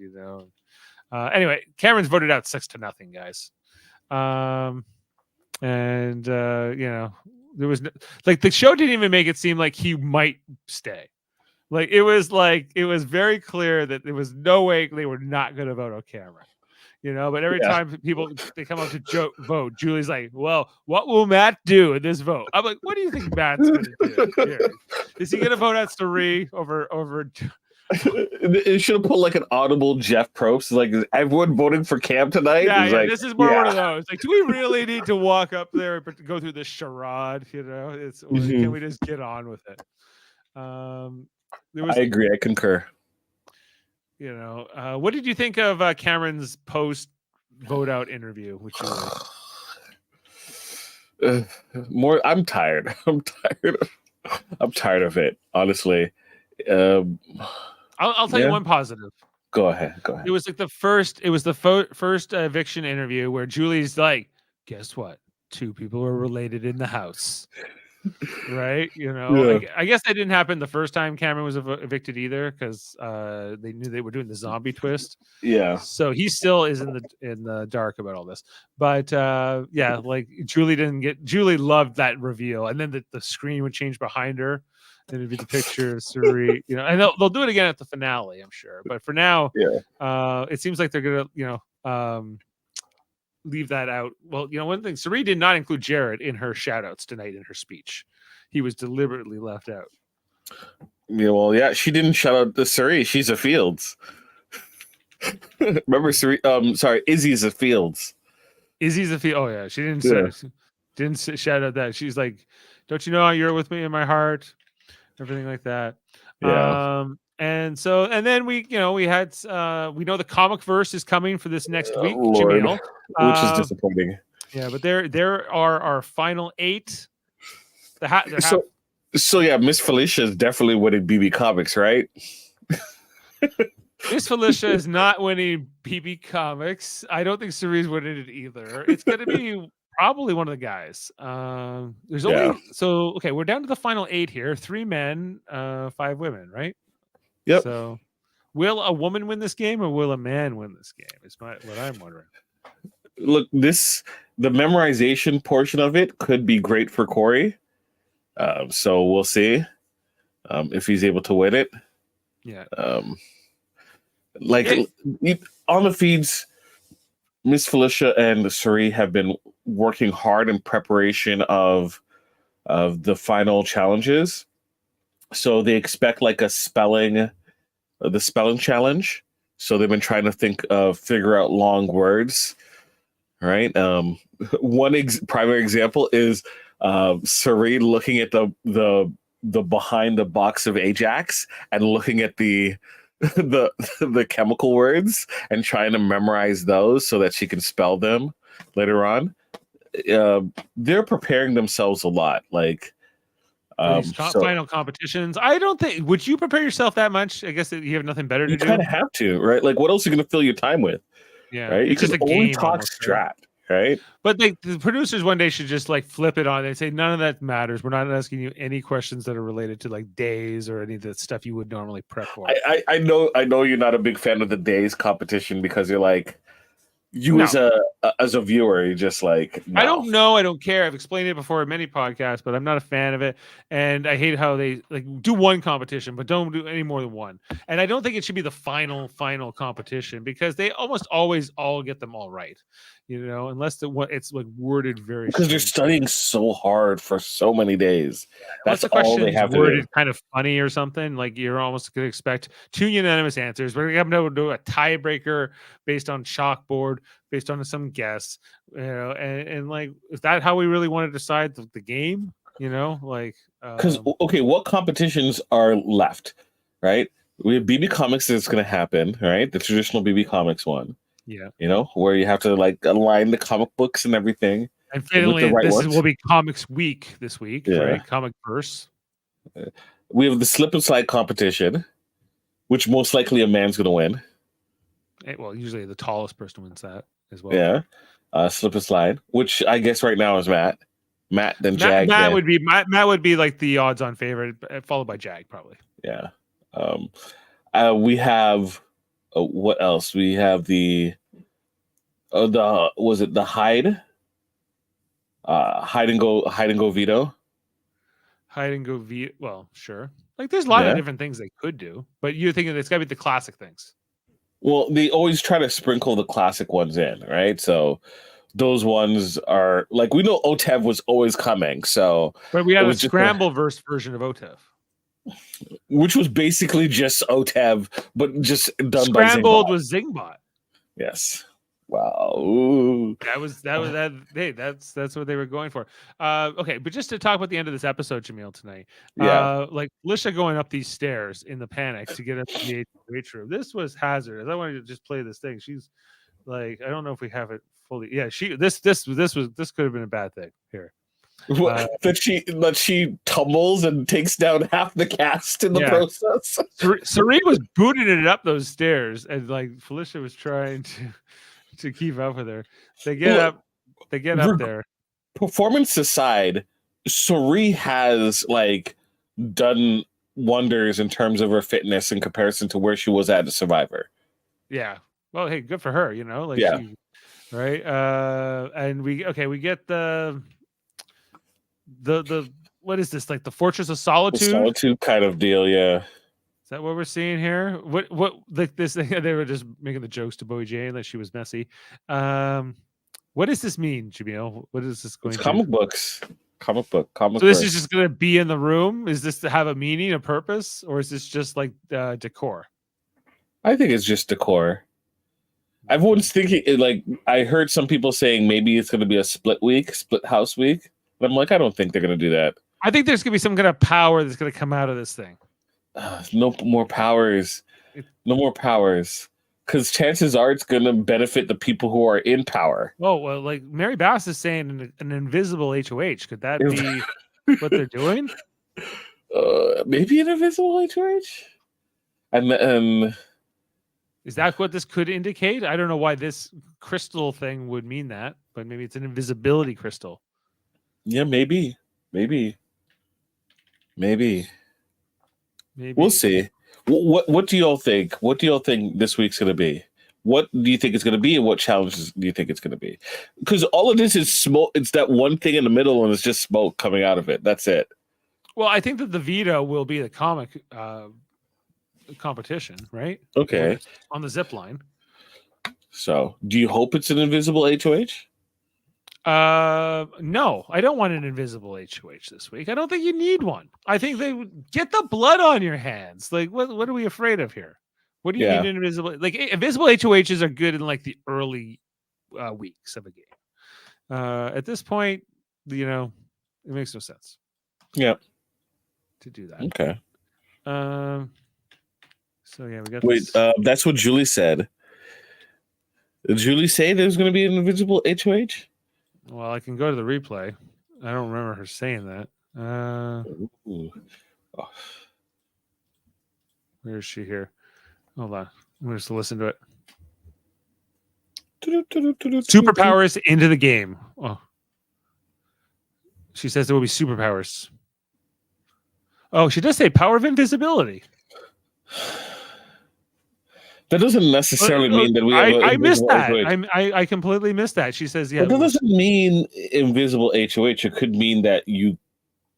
Anyway, Cameron's voted out 6-0, guys. There was the show didn't even make it seem like he might stay. Like it was very clear that there was no way they were not going to vote on Cameron. But every time they come up to vote, Julie's like, well, what will Matt do in this vote? I'm like, what do you think Matt's going to do here? Is he going to vote out Sari over It should have put like an audible Jeff Probst. Like, is everyone voting for Cam tonight? Yeah, like, this is more one of those. Like, do we really need to walk up there and go through this charade? Can we just get on with it? I agree. I concur. What did you think of Cameron's post vote out interview with Julie? I'm tired. I'm tired of it, honestly. I'll tell you one positive. Go ahead. It was like the first eviction interview where Julie's like, guess what? 2 people were related in the house. Right? I guess that didn't happen the first time Cameron was evicted either, because they knew they were doing the zombie twist. Yeah. So he still is in the dark about all this. But like Julie loved that reveal, and then the screen would change behind her. And it'd be the picture of Sari, and they'll do it again at the finale, I'm sure. But for now, it seems like they're gonna, leave that out. Well, one thing, Sari did not include Jared in her shout-outs tonight in her speech. He was deliberately left out. Yeah, well, yeah, she didn't shout out the Sari. She's a Fields. Remember Sari? Izzy's a Fields. Izzy's a Fields. Oh yeah, she didn't shout out that. She's like, don't you know you're with me in my heart? Everything like that. Yeah. And then we had we know the comic verse is coming for this next week, Lord, Jaemeel, which is disappointing. Yeah, but there are our final 8. So yeah, Miss Felicia is definitely winning BB Comics, right? Miss Felicia is not winning BB Comics. I don't think Sari's winning it either. It's going to be probably one of the guys. There's only okay. We're down to the final 8 here: 3 men, 5 women, right? Yep. So, will a woman win this game, or will a man win this game? Is what I'm wondering. Look, the memorization portion of it could be great for Corey. So we'll see if he's able to win it. Yeah. On the feeds, Miss Felicia and Sari have been working hard in preparation of the final challenges. So they expect like the spelling challenge. So they've been trying to figure out long words, right? One primary example is Sari looking at the the behind the box of Ajax and looking at the the chemical words and trying to memorize those so that she can spell them later on. They're preparing themselves a lot. Like These final competitions. I don't think. Would you prepare yourself that much? I guess that you have nothing better to you do. kind of have to, right? Like, what else are you going to fill your time with? Yeah, right. It's just a only game. Talk Almost, strat, right? But the producers one day should just like flip it on. They say none of that matters. We're not asking you any questions that are related to like days or any of the stuff you would normally prep for. I know you're not a big fan of the days competition because you're like as a viewer, you're just like no. I don't know. I don't care. I've explained it before in many podcasts, but I'm not a fan of it. And I hate how they like do one competition, but don't do any more than one. And I don't think it should be the final competition because they almost always all get them all right. Unless it's like worded very because they're studying so hard for so many days. That's the all they have to worded do. Kind of funny or something. Like you're almost going to expect 2 unanimous answers. We're going to do a tiebreaker based on chalkboard, based on some guess. And like, is that how we really want to decide the game? Because okay, what competitions are left? Right, we have BB Comics that's going to happen. Right, the traditional BB Comics one. Yeah. Where you have to like align the comic books and everything. And finally, will be Comics Week this week, right? Comic Verse. We have the slip and slide competition, which most likely a man's going to win. Well, usually the tallest person wins that as well. Yeah, slip and slide, which I guess right now is Matt. Then Jag. Matt would be like the odds-on favorite, followed by Jag probably. Yeah. We have. What else? We have the hide? Hide and go veto. Hide and go veto. Well, sure. Like there's a lot of different things they could do, but you're thinking it's got to be the classic things. Well, they always try to sprinkle the classic ones in, right? So those ones are like we know OTEV was always coming, so but we have a scramble version of OTEV. Which was basically just OTEV, but just done scrambled by with Zingbot. Yes. Wow. Ooh. Hey, that's what they were going for. Okay, but just to talk about the end of this episode, Jaemeel, tonight. Like Lisha going up these stairs in the panic to get up to the HH room. This was hazardous. I wanted to just play this thing. She's like, I don't know if we have it fully. Yeah, this could have been a bad thing here. That she tumbles and takes down half the cast in the process. Serene was booting it up those stairs, and like Felicia was trying to keep up with her. They get up there. Performance aside, Suri has like done wonders in terms of her fitness in comparison to where she was at Survivor. Yeah. Well, hey, good for her. Right. And we get the what is this, like the Fortress of Solitude? The Solitude kind of deal, yeah. Is that what we're seeing here? What like this thing? They were just making the jokes to Bowie Jane that she was messy. What does this mean, Jaemeel? What is this going to? Comic books. Comic So this is just going to be in the room? Is this to have a meaning, a purpose, or is this just like decor? I think it's just decor. Everyone's thinking like I heard some people saying maybe it's going to be a split house week. But I'm like, I don't think they're going to do that. I think there's going to be some kind of power that's going to come out of this thing. No more powers. No more powers. Because chances are it's going to benefit the people who are in power. Oh, well, like Mary Bass is saying an invisible HOH. Could that be what they're doing? Maybe an invisible HOH? And is that what this could indicate? I don't know why this crystal thing would mean that, but maybe it's an invisibility crystal. Yeah, maybe. We'll see. What do y'all think? What do y'all think this week's going to be? What do you think it's going to be, and what challenges do you think it's going to be? Because all of this is smoke. It's that one thing in the middle, and it's just smoke coming out of it. That's it. Well, I think that the veto will be the comic competition, right? Okay. On the zip line. So, do you hope it's an invisible HOH? No, I don't want an invisible HOH this week. I don't think you need one. I think they would get the blood on your hands. Like, what are we afraid of here? What do you need an invisible? Like, invisible HOHs are good in like the early weeks of a game. At this point, it makes no sense. Yeah. to do that. Okay. So yeah, we got Wait, this. that's what Julie said. Did Julie say there's going to be an invisible HOH? Well, I can go to the replay. I don't remember her saying that. Ooh. Oh. Where is she here? Hold on. I'm going to listen to it. Superpowers into the game. Oh. She says there will be superpowers. Oh, she does say power of invisibility. That doesn't necessarily mean that we have I missed that. HOH. I completely missed that. She says, yeah. But that doesn't mean invisible HOH. It could mean that you...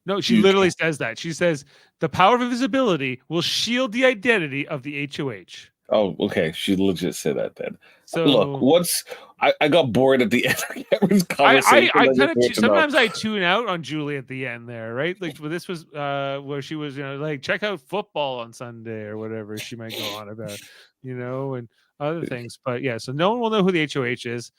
No, she literally says that. She says the power of invisibility will shield the identity of the HOH. Oh, okay. She legit said that then. So look, once I got bored at the end of Cameron's conversation. I kind of sometimes I tune out on Julie at the end there, right? Like this was where she was, like check out football on Sunday or whatever she might go on about, and other things. But yeah, so no one will know who the HOH is.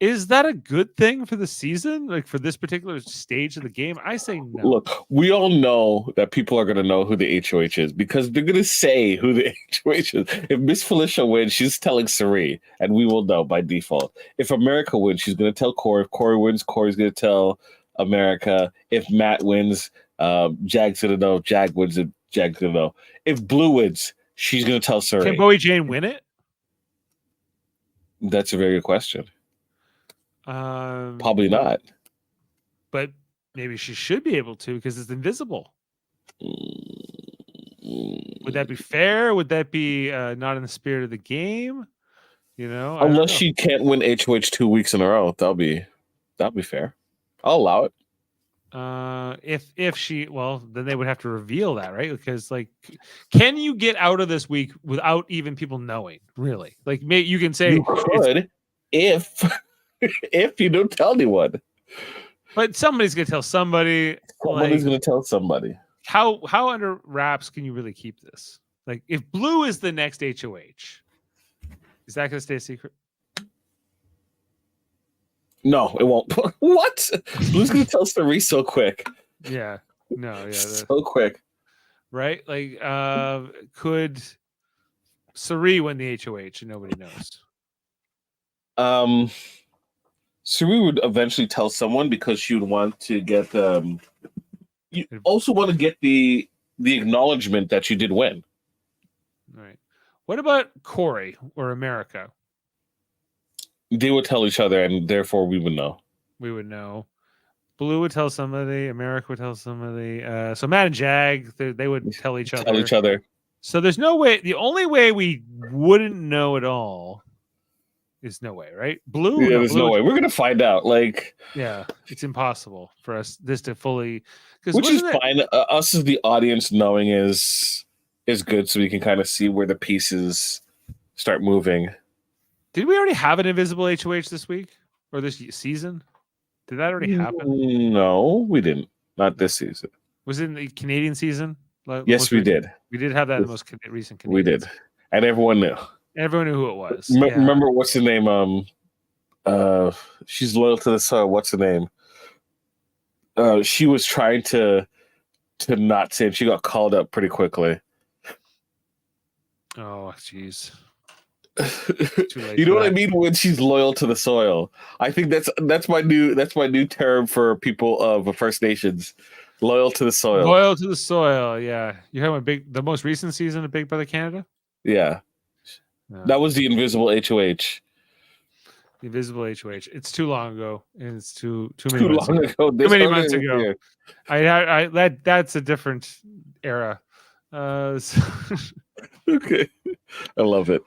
Is that a good thing for the season? Like for this particular stage of the game? I say no. Look, we all know that people are going to know who the HOH is because they're going to say who the HOH is. If Miss Felicia wins, she's telling Sari, and we will know by default. If America wins, she's going to tell Corey. If Corey wins, Corey's going to tell America. If Matt wins, Jag's going to know. If Jag wins, Jag's going to know. If Blue wins, she's going to tell Sari. Can Bowie Jane win it? That's a very good question. Probably not. But maybe she should be able to because it's invisible. Would that be fair? Would that be not in the spirit of the game? Unless she can't win HOH 2 weeks in a row, that'll be fair. I'll allow it. If she, then they would have to reveal that, right? Because can you get out of this week without even people knowing? Really? You can say you could if you don't tell anyone. But somebody's gonna tell somebody. Somebody's gonna tell somebody. How under wraps can you really keep this? If Blue is the next HOH, is that gonna stay a secret? No, it won't. What? Blue's gonna tell Sari so quick. Yeah. No. Yeah. So quick. Right? Could Sari win the HOH and nobody knows? Sari would eventually tell someone because she would want to get you also want to get the acknowledgement that you did win. All right. What about Corey or America? They would tell each other, and therefore we would know. We would know. Blue would tell somebody. America would tell somebody. So Matt and Jag, they would tell each other. Tell each other. So there's no way. The only way we wouldn't know at all is no way, right? Blue. Yeah, there's no way. We're gonna find out. Yeah, it's impossible for us this to fully. Which is fine. Us as the audience knowing is good, so we can kind of see where the pieces start moving. Did we already have an invisible HOH this week or this season? Did that already happen? No, we didn't. Not this season. Was it in the Canadian season? Yes, we did. We did have that in the most recent Canadian. We did. And everyone knew. Everyone knew who it was. Remember, what's the name? She's loyal to the soil. What's the name? She was trying to not say it. She got called up pretty quickly. Oh, jeez. You know what I mean when she's loyal to the soil. I think that's my new term for people of First Nations. Loyal to the soil. Loyal to the soil. Yeah, you have the most recent season of Big Brother Canada. Yeah, that was the invisible HOH. The invisible HOH. It's too long ago, and it's too many months ago. Too many months ago. That's a different era. Okay. I love it.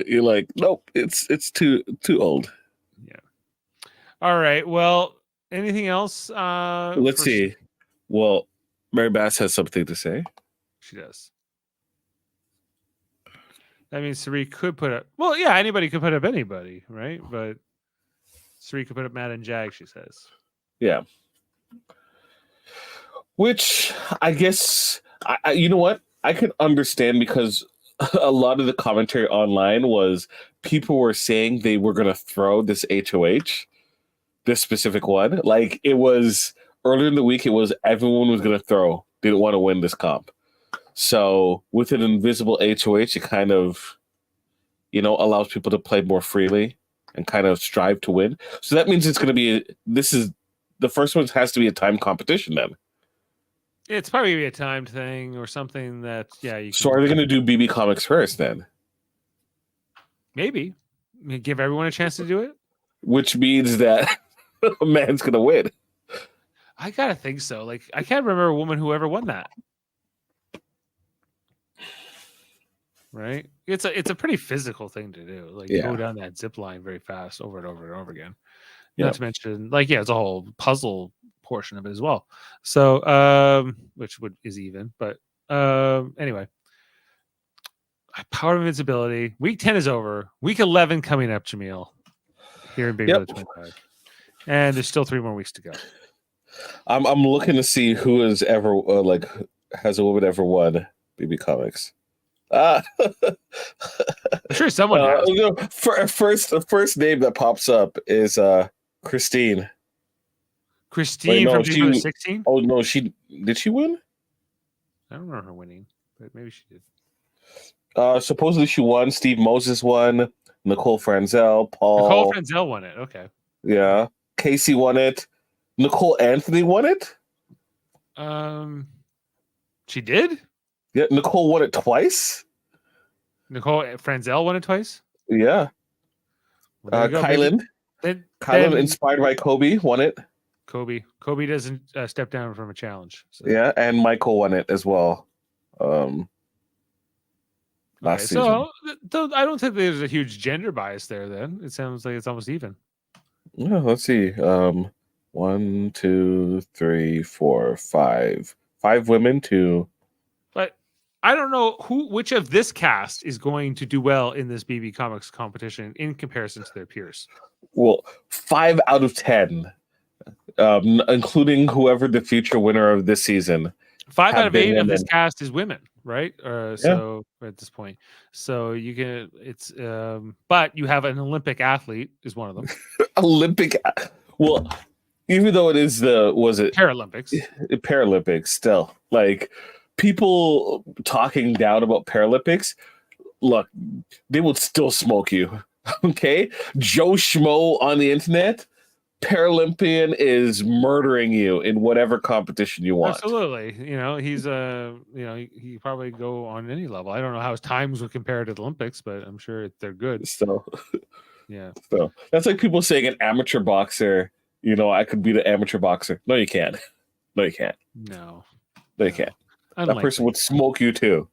You're like, nope, it's too old. Yeah. All right. Well, anything else? Let's see. Well, Mary Bass has something to say. She does. That means Sari could put up. Well, yeah, anybody could put up anybody, right? But Sari could put up Matt and Jag. She says. Yeah. Which I guess you know what? I can understand because a lot of the commentary online was people were saying they were going to throw this HOH, this specific one. It was earlier in the week, it was everyone was going to throw didn't want to win this comp. So with an invisible HOH, it kind of, allows people to play more freely and kind of strive to win. So that means it's going to be the first one has to be a time competition then. It's probably gonna be a timed thing or something that you. So are they going to do BB Comics first then? Maybe give everyone a chance to do it, which means that a man's going to win. I gotta think so. Like I can't remember a woman who ever won that. Right? It's a pretty physical thing to do. Like go down that zip line very fast over and over and over again. Not to mention, it's a whole puzzle portion of it as well. So, which is even, but anyway, Power of Invincibility. Week 10 is over. Week 11 coming up, Jaemeel, here in Big Brother 25, and there's still 3 more weeks to go. I'm looking to see who has ever has a woman ever won BB Comics. I'm sure someone has. The first name that pops up is Christine. Christine from Big Brother 16? Oh no, did she win? I don't remember her winning, but maybe she did. Supposedly she won. Steve Moses won. Nicole Franzel, Paul. Nicole Franzel won it. Okay. Yeah. Casey won it. Nicole Anthony won it. She did? Yeah, Nicole won it twice. Nicole Franzel won it twice? Yeah. Kylan. Kylan, inspired by Kobe, won it. Kobe doesn't step down from a challenge. So. Yeah, and Michael won it as well. Last season. So I don't think there's a huge gender bias there. Then it sounds like it's almost even. Yeah, let's see. 1, 2, 3, 4, 5. 5 women, 2. But I don't know which of this cast is going to do well in this BB Comics competition in comparison to their peers. Well, 5 out of 10, including whoever the future winner of this season. 5 out of 8 of this cast is women, right? So at this point, so you can but you have an Olympic athlete is one of them. Well, even though it is Paralympics, still like people talking down about Paralympics. Look, they would still smoke you. Okay, Joe Schmo on the internet. Paralympian is murdering you in whatever competition you want. Absolutely. He's he probably go on any level. I don't know how his times would compare to the Olympics, but I'm sure they're good. So yeah. So that's like people saying an amateur boxer, I could be the amateur boxer. No, you can't. No, you can't. No, you can't. That person would smoke you too.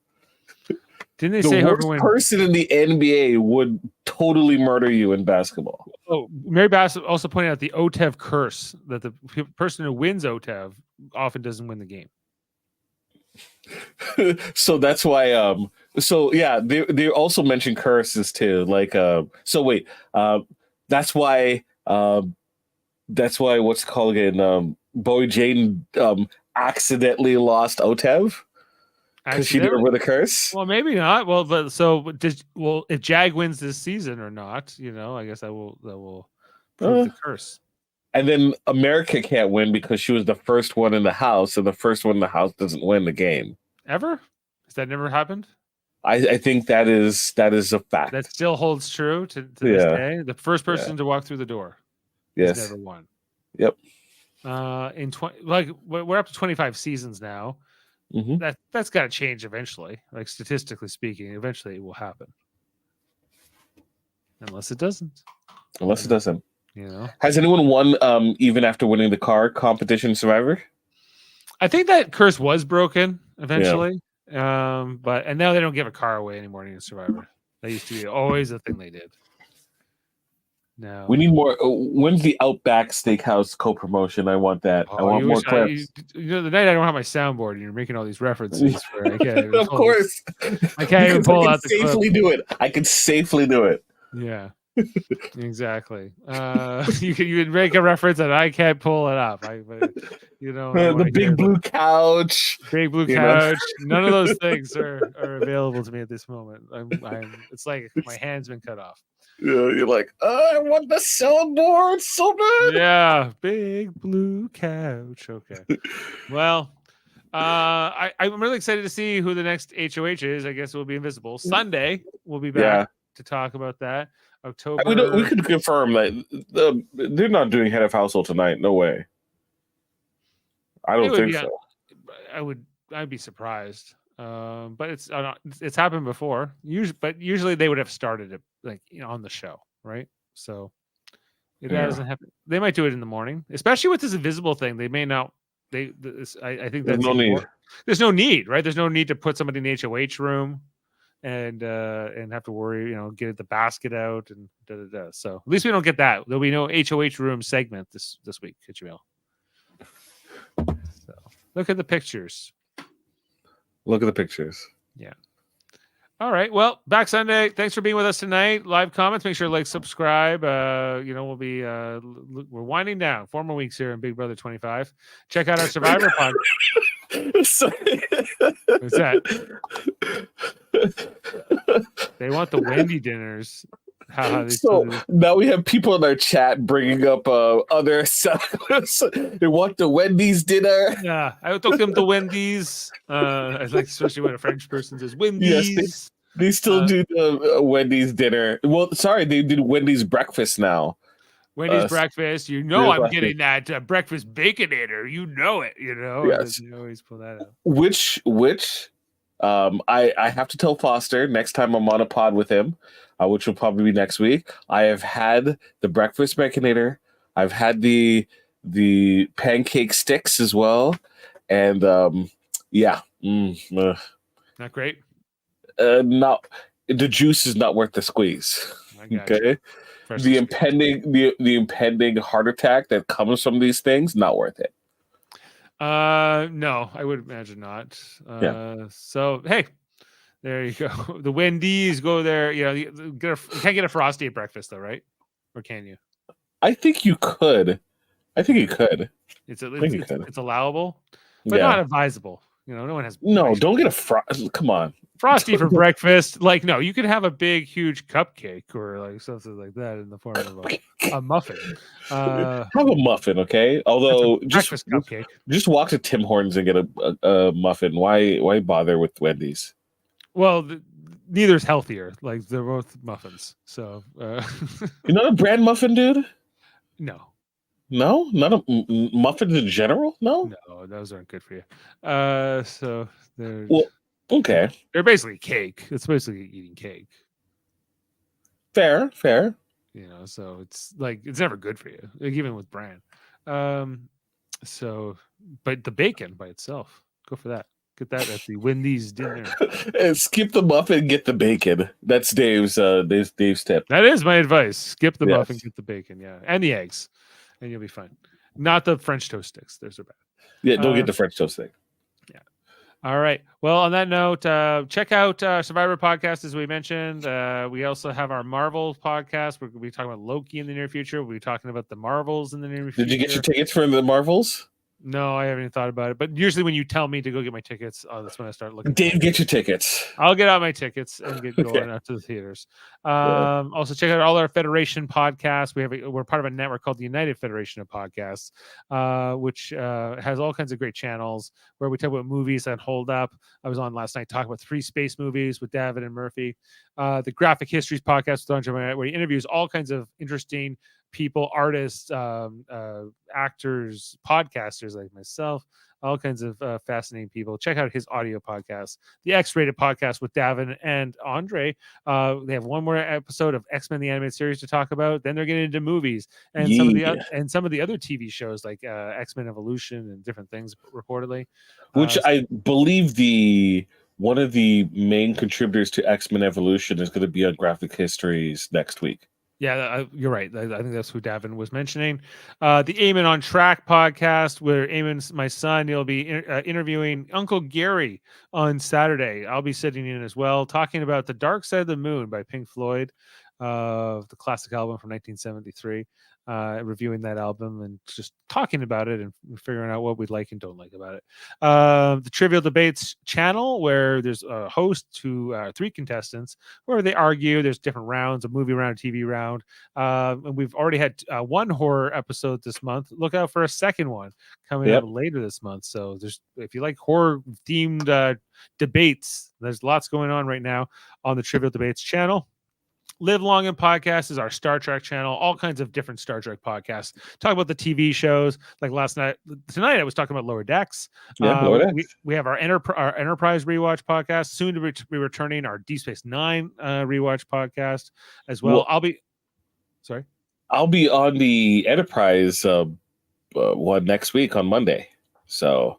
Didn't they say worst person in the NBA would totally murder you in basketball? Oh, Mary Bass also pointed out the OTEV curse, that the person who wins OTEV often doesn't win the game. So that's why. They also mention curses too. That's why. That's why. What's it called again? Bowie Jane accidentally lost OTEV. Because she didn't win a curse? Well, maybe not. Well, if Jag wins this season or not, I guess that will prove the curse. And then America can't win because she was the first one in the house, and the first one in the house doesn't win the game. Ever? Has that never happened? I think that is a fact. That still holds true to this day. The first person to walk through the door has never won. Yep. We're up to 25 seasons now. Mm-hmm. That's got to change eventually. Like statistically speaking, eventually it will happen. Unless it doesn't. Has anyone won even after winning the car competition Survivor? I think that curse was broken eventually. But now they don't give a car away anymore in Survivor. That used to be always a thing they did. No. We need more. When's the Outback Steakhouse co-promotion? I want that. I want more clips. The night I don't have my soundboard, and you're making all these references. Of course. I can't even pull out the safely clip. do it. I can safely do it. Yeah. Exactly. You can make a reference and I can't pull it up. The big blue couch. Big blue couch. None of those things are available to me at this moment. It's like my hand's been cut off. Yeah, you're like, I want the soundboard so bad. Yeah, big blue couch. Okay. Well, I'm really excited to see who the next HOH is. I guess it will be Invisible. Sunday we'll be Yeah. back to talk about that. We October. could confirm that they're not doing head of household tonight. No way. I It don't would think be so. I'd be surprised. But it's happened before. Usually they would have started it on the show, right? So it hasn't happened. They might do it in the morning, especially with this invisible thing. They may not. I think There's that's no need. There's no need, right? There's no need to put somebody in the HOH room and have to worry, get the basket out and da da da. So at least we don't get that. There'll be no HOH room segment this week, Jaemeel. So look at the pictures. Look at the pictures. Yeah. All right. Well, back Sunday. Thanks for being with us tonight. Live comments. Make sure to subscribe. We'll be we're winding down. 4 more weeks here in Big Brother 25. Check out our Survivor podcast. What's that? They want the Wendy dinners. So now we have people in our chat bringing up other sellers. They want the Wendy's dinner. Yeah, I took them to Wendy's. I like, especially when a French person says Wendy's. Yes, they still do the Wendy's dinner. Well, sorry, they did Wendy's breakfast now. Wendy's breakfast. I'm getting that breakfast baconator. You know it. Yes. You always pull that out. Which I have to tell Foster next time I'm on a pod with him, which will probably be next week. I have had the breakfast baconator. I've had the pancake sticks as well, and not great. Not the juice is not worth the squeeze. Okay, the impending heart attack that comes from these things, not worth it. No, I would imagine not. So hey, there you go. The Wendy's, go there. You can't get a Frosty at breakfast though, right? Or can you? I think you could. It's allowable, but not advisable. No one has. No, don't get a Frosty. Come on, Frosty for breakfast. No, you could have a big, huge cupcake or something like that in the form of a muffin. Have a muffin, okay? Although breakfast cupcake. Just walk to Tim Hortons and get a muffin. Why bother with Wendy's? Well, neither's healthier. They're both muffins. So you're not a brand muffin, dude? No. No, not a muffins in general. No, those aren't good for you. So they're okay. They're basically cake. It's basically eating cake. Fair. So it's it's never good for you, even with bran. So, but the bacon by itself, go for that. Get that at the Wendy's dinner. Skip the muffin, get the bacon. That's Dave's tip. That is my advice. Skip the muffin, get the bacon, and the eggs, and you'll be fine. Not the French toast sticks; those are bad. Yeah, don't get the French toast stick. Yeah. All right. Well, on that note, check out Survivor podcast as we mentioned. We also have our Marvel podcast. We're going to be talking about Loki in the near future. We'll be talking about the Marvels in the near future. Did you get your tickets for the Marvels? No, I haven't even thought about it. But usually when you tell me to go get my tickets, that's when I start looking. Dave, get your tickets. I'll get out my tickets and get going out to the theaters. Also, check out all our Federation podcasts. We're part of a network called the United Federation of Podcasts, which has all kinds of great channels where we talk about movies that hold up. I was on last night talking about 3 space movies with Davan and Murphy. The Graphic Histories podcast with André, where he interviews all kinds of interesting people, artists, actors, podcasters like myself, all kinds of fascinating people. Check out his audio podcast, the X-Rated podcast with Davan and André. They have one more episode of X-Men the Animated Series to talk about. Then they're getting into movies and some of the other TV shows like X-Men Evolution and different things reportedly. Which I believe one of the main contributors to X-Men Evolution is going to be on Graphic Histories next week. Yeah, you're right. I think that's who Davan was mentioning. The Eamon on Track podcast, where Eamon's my son. He'll be interviewing Uncle Gary on Saturday. I'll be sitting in as well, talking about The Dark Side of the Moon by Pink Floyd. of the classic album from 1973, reviewing that album and just talking about it and figuring out what we'd like and don't like about it. The Trivial Debates channel, where there's a host to 3 contestants where they argue. There's different rounds, a movie round, a TV round. And we've already had 1 horror episode this month. Look out for a second one coming up later this month. So if you like horror themed debates, there's lots going on right now on the Trivial Debates channel. Live Long and Podcast is our Star Trek channel. All kinds of different Star Trek podcasts. Talk about the TV shows. Like tonight I was talking about Lower Decks. Lower Decks. We have our Enterprise rewatch podcast. Soon to be returning our Deep Space Nine rewatch podcast as well. I'll be on the Enterprise one next week on Monday. So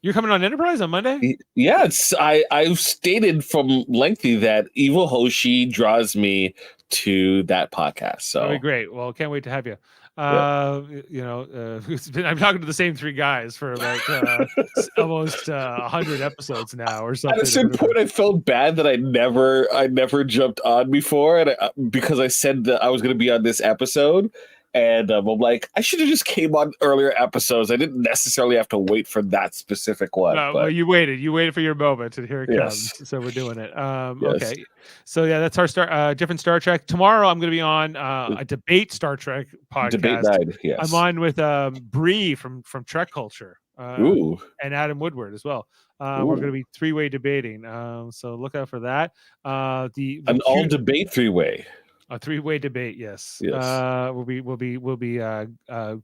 you're coming on Enterprise on Monday? Yeah, I've stated from lengthy that Evil Hoshi draws me to that podcast. So that'll be great. Well, can't wait to have you. I'm talking to the same 3 guys for like almost 100 episodes now or something. At a certain point, I felt bad that I never jumped on before, and because I said that I was going to be on this episode. And I'm like, I should have just came on earlier episodes. I didn't necessarily have to wait for that specific one. Well, you waited. You waited for your moment, and here it comes. So we're doing it. Okay. So yeah, that's our different Star Trek. Tomorrow, I'm going to be on a debate Star Trek podcast. Debate night. Yes. I'm on with Bree from Trek Culture. And Adam Woodward as well. We're going to be 3-way debating. So look out for that. An all debate 3-way. A 3-way debate, yes. Yes. We'll be talking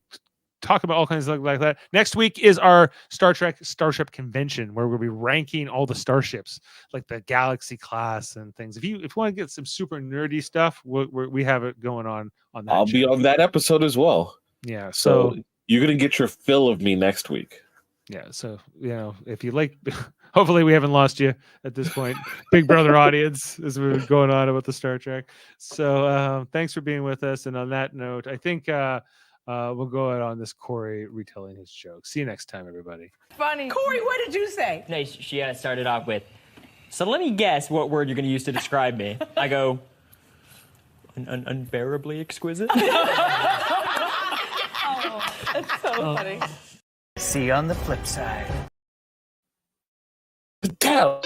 about all kinds of like that. Next week is our Star Trek Starship Convention, where we'll be ranking all the starships, like the Galaxy class and things. If you want to get some super nerdy stuff, we have it going on that. I'll be on that episode as well. Yeah, so you're gonna get your fill of me next week. Yeah, so if you like, hopefully we haven't lost you at this point. Big Brother audience as we're going on about the Star Trek. So thanks for being with us. And on that note, I think we'll go out on this Corey retelling his joke. See you next time, everybody. Funny. Corey, what did you say? No, she started off with, so let me guess what word you're going to use to describe me. I go, unbearably exquisite. That's so funny. See you on the flip side. Tell.